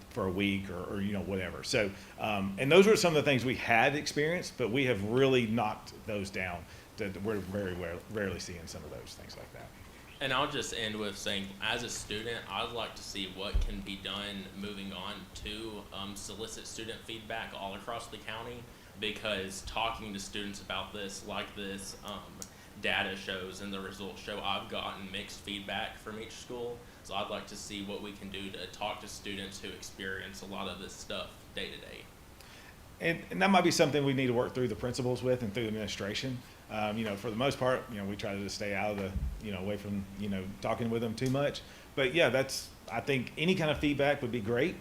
Speaker 10: for a week or whatever. So, and those were some of the things we had experienced, but we have really knocked those down. We're very rarely seeing some of those things like that.
Speaker 12: And I'll just end with saying, as a student, I'd like to see what can be done moving on to solicit student feedback all across the county. because talking to students about this, like this data shows and the results show, I've gotten mixed feedback from each school. So I'd like to see what we can do to talk to students who experience a lot of this stuff day to day.
Speaker 10: And that might be something we need to work through the principals with and through the administration. For the most part, we try to just stay out of the, away from, talking with them too much. But yeah, I think any kind of feedback would be great.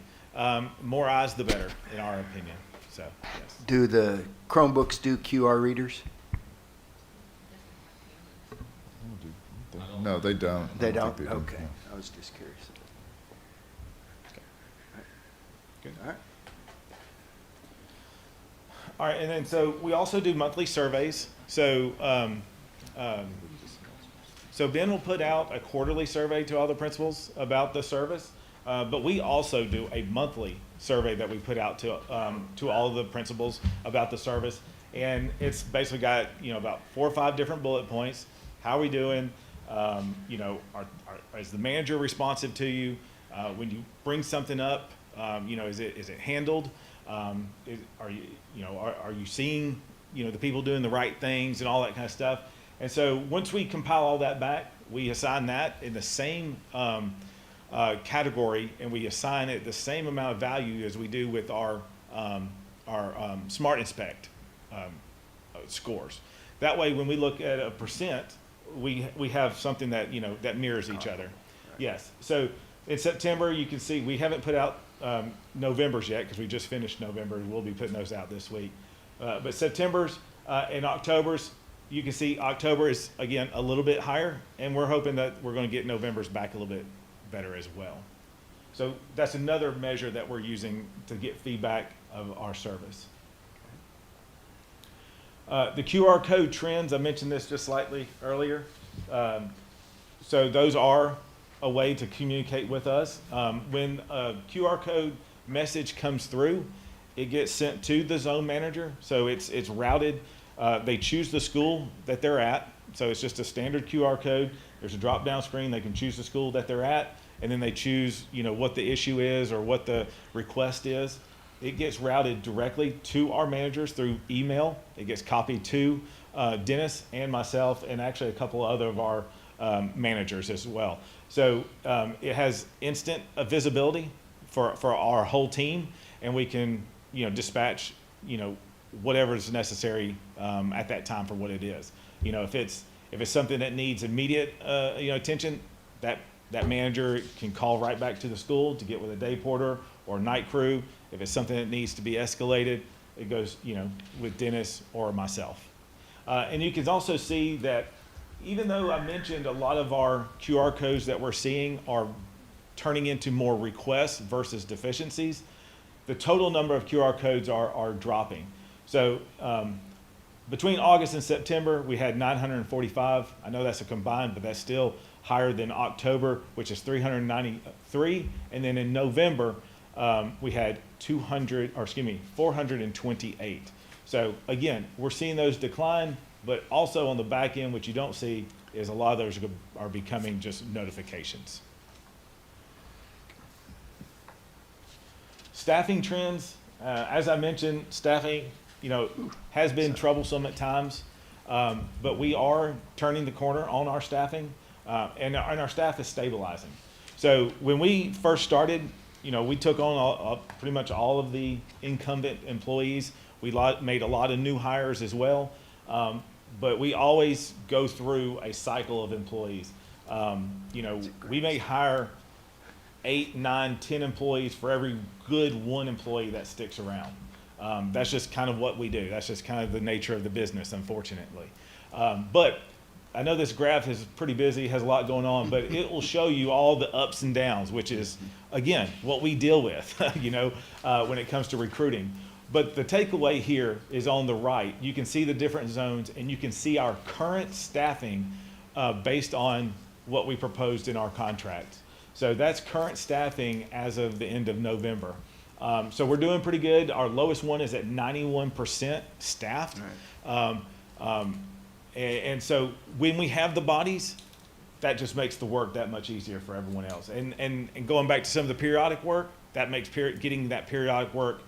Speaker 10: More eyes, the better, in our opinion. So, yes.
Speaker 1: Do the Chromebooks do QR readers?
Speaker 7: No, they don't.
Speaker 1: They
Speaker 7: I
Speaker 1: don't?
Speaker 7: think do.
Speaker 1: Okay.
Speaker 7: No.
Speaker 1: I was just curious.
Speaker 10: Good.
Speaker 1: All right.
Speaker 10: All right, and then so we also do monthly surveys. So, so Ben will put out a quarterly survey to all the principals about the service, but we also do a monthly survey that we put out to all of the principals about the service, and it's basically got about 4 or 5 different bullet points. How are we doing? Is the manager responsive to you? When you bring something up, is it handled? Are you seeing, the people doing the right things and all that kind of stuff? And so once we compile all that back, we assign that in the same category, and we assign it the same amount of value as we do with our Smart Inspect scores. That way, when we look at a percent, we have something that that mirrors each other. Yes. So in September, you can see we haven't put out November's yet because we just finished November. We'll be putting those out this week. But September's and October's, you can see October is, again, a little bit higher, and we're hoping that we're going to get November's back a little bit better as well. So that's another measure that we're using to get feedback of our service. The QR code trends, I mentioned this just slightly earlier. So those are a way to communicate with us. When a QR code message comes through, it gets sent to the zone manager. So it's routed. They choose the school that they're at. So it's just a standard QR code. There's a drop-down screen. They can choose the school that they're at, and then they choose, what the issue is or what the request is. It gets routed directly to our managers through email. It gets copied to Dennis and myself, and actually a couple other of our managers as well. So it has instant visibility for our whole team, and we can dispatch whatever is necessary at that time for what it is. If it's something that needs immediate attention, that manager can call right back to the school to get with a day porter or night crew. If it's something that needs to be escalated, it goes with Dennis or myself. And you can also see that even though I mentioned a lot of our QR codes that we're seeing are turning into more requests versus deficiencies, the total number of QR codes are dropping. So between August and September, we had 945. I know that's a combined, but that's still higher than October, which is 393. And then in November, we had 428. So again, we're seeing those decline, but also on the back end, what you don't see is a lot of those are becoming just notifications. Staffing trends, as I mentioned, staffing, has been troublesome at times, but we are turning the corner on our staffing, and our staff is stabilizing. So when we first started, we took on pretty much all of the incumbent employees. We made a lot of new hires as well, but we always go through a cycle of employees. We may hire 8, 9, 10 employees for every good one employee that sticks around. That's just kind of what we do. That's just kind of the nature of the business, unfortunately. But I know this graph is pretty busy, has a lot going on, but it will show you all the ups and downs, which is, again, what we deal with, when it comes to recruiting. But the takeaway here is on the right. You can see the different zones, and you can see our current staffing based on what we proposed in our contract. So that's current staffing as of the end of November. So we're doing pretty good. Our lowest one is at 91% staffed. Right. And so when we have the bodies, that just makes the work that much easier for everyone else. And going back to some of the periodic work, that makes getting that periodic work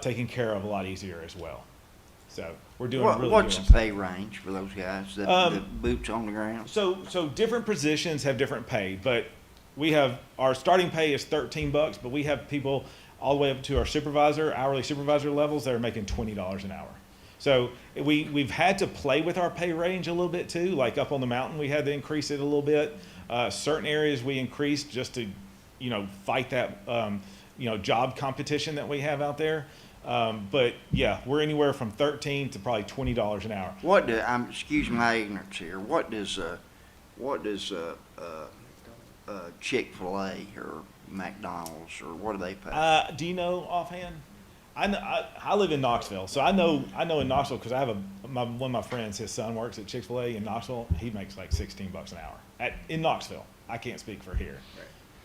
Speaker 10: taken care of a lot easier as well. So we're doing
Speaker 6: What,
Speaker 10: really
Speaker 6: what's
Speaker 10: good.
Speaker 6: the pay range for those guys, the boots on the ground?
Speaker 10: So different positions have different pay, but we have, our starting pay is $13, but we have people all the way up to our supervisor, hourly supervisor levels that are making $20 an hour. So we've had to play with our pay range a little bit too, like up on the mountain, we had to increase it a little bit. Certain areas we increased just to, fight that, job competition that we have out there. But yeah, we're anywhere from 13 to probably $20 an hour.
Speaker 6: What do, excuse my ignorance here, what does Chick-fil-A or McDonald's, or what do they pay?
Speaker 10: Do you know offhand? I live in Knoxville, so I know in Knoxville because I have one of my friends, his son works at Chick-fil-A in Knoxville. He makes like $16 an hour in Knoxville. I can't speak for here.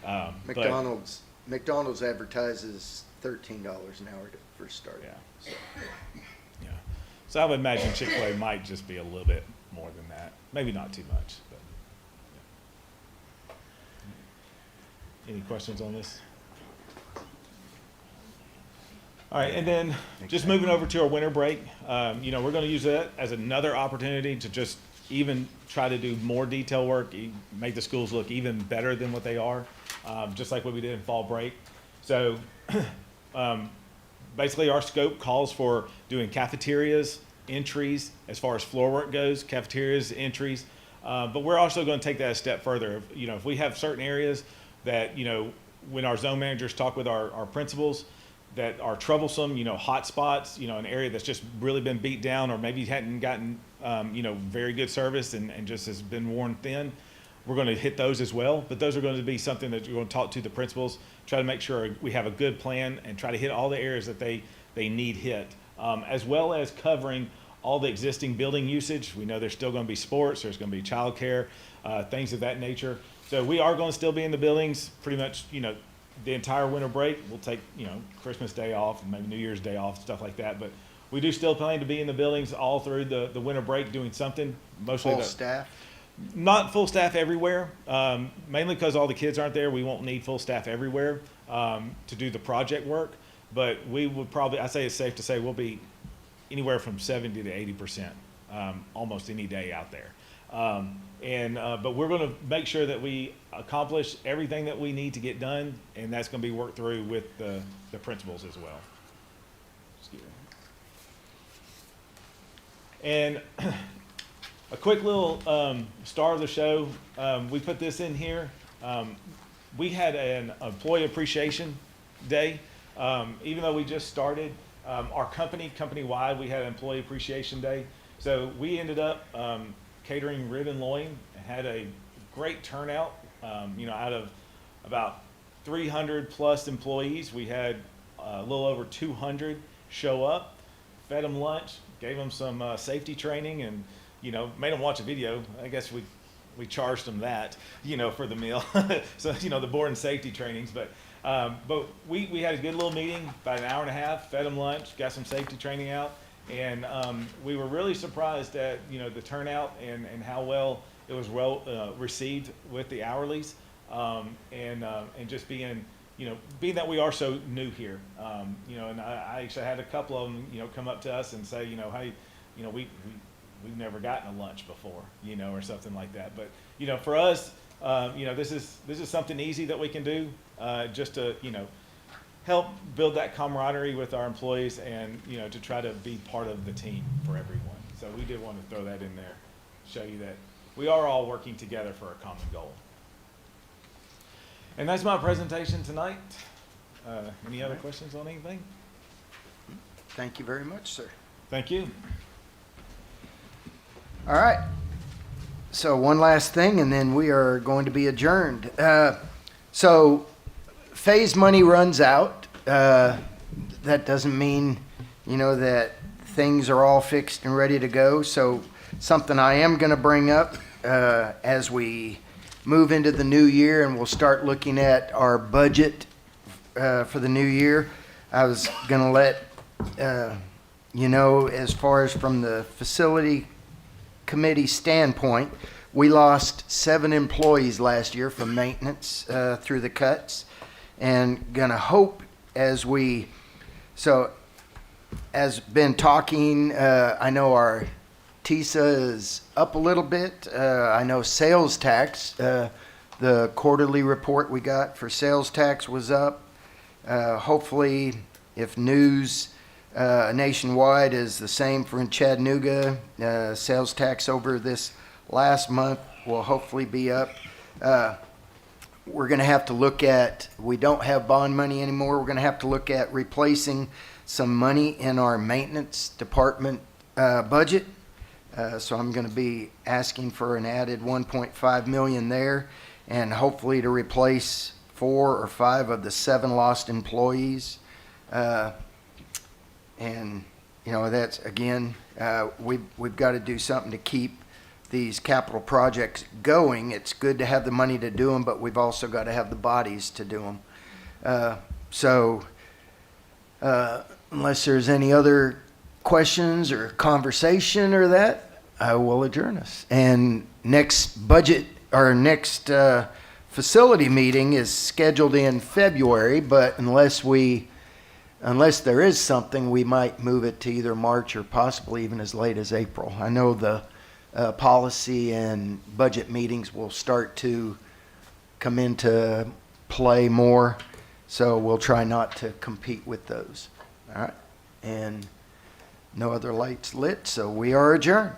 Speaker 10: But-
Speaker 1: McDonald's advertises $13 an hour for start.
Speaker 10: Yeah. Yeah. So I would imagine Chick-fil-A might just be a little bit more than that. Maybe not too much, but. Yeah. Any questions on this? All right, and then just moving over to our winter break, we're going to use that as another opportunity to just even try to do more detail work, make the schools look even better than what they are, just like what we did in fall break. So basically our scope calls for doing cafeterias, entries, as far as floor work goes, cafeterias, entries. But we're also going to take that a step further. If we have certain areas that, when our zone managers talk with our principals, that are troublesome, hot spots, an area that's just really been beat down or maybe hadn't gotten, very good service and just has been worn thin, we're going to hit those as well. But those are going to be something that we're going to talk to the principals, try to make sure we have a good plan and try to hit all the areas that they need hit, as well as covering all the existing building usage. We know there's still going to be sports, there's going to be childcare, things of that nature. So we are going to still be in the buildings pretty much, the entire winter break. We'll take, Christmas Day off and maybe New Year's Day off, stuff like that. But we do still plan to be in the buildings all through the winter break doing something. Mostly
Speaker 1: Full staff?
Speaker 10: Not full staff everywhere, mainly because all the kids aren't there. We won't need full staff everywhere to do the project work. But we would probably, I say it's safe to say we'll be anywhere from 70 to 80% almost any day out there. But we're going to make sure that we accomplish everything that we need to get done, and that's going to be worked through with the principals as well. Excuse me. And a quick little star of the show, we put this in here. We had an employee appreciation day. Even though we just started, our company-wide, we had an employee appreciation day. So we ended up catering rib and loin and had a great turnout. Out of about 300 plus employees, we had a little over 200 show up, fed them lunch, gave them some safety training, and made them watch a video. I guess we charged them that, for the meal. So the board and safety trainings, but we had a good little meeting, about an hour and a half, fed them lunch, got some safety training out. And we were really surprised at the turnout and how well it was received with the hourlies, and just being being that we are so new here, and I actually had a couple of them come up to us and say hey, we've never gotten a lunch before, or something like that. But for us, this is something easy that we can do, just to help build that camaraderie with our employees and, to try to be part of the team for everyone. So we did want to throw that in there, show you that we are all working together for a common goal. And that's my presentation tonight. Any other questions on anything?
Speaker 1: Thank you very much, sir.
Speaker 10: Thank you.
Speaker 1: All right. So one last thing, and then we are going to be adjourned. So phase money runs out. That doesn't mean, that things are all fixed and ready to go. So something I am going to bring up as we move into the new year and we'll start looking at our budget for the new year. I was going to let as far as from the facility committee standpoint, we lost 7 employees last year from maintenance through the cuts, and gonna hope as we, so as been talking, I know our TISA is up a little bit. I know sales tax, the quarterly report we got for sales tax was up. Hopefully, if news nationwide is the same for in Chattanooga, sales tax over this last month will hopefully be up. We're going to have to look at, we don't have bond money anymore. We're going to have to look at replacing some money in our maintenance department budget. So I'm going to be asking for an added 1.5 million there, and hopefully to replace 4 or 5 of the 7 lost employees. And you know, that's again, we've got to do something to keep these capital projects going. It's good to have the money to do them, but we've also got to have the bodies to do them. Unless there's any other questions or conversation or that, I will adjourn us. And next budget, our next facility meeting is scheduled in February, but unless there is something, we might move it to either March or possibly even as late as April. I know the policy and budget meetings will start to come into play more, so we'll try not to compete with those. All right, and no other lights lit, so we are adjourned.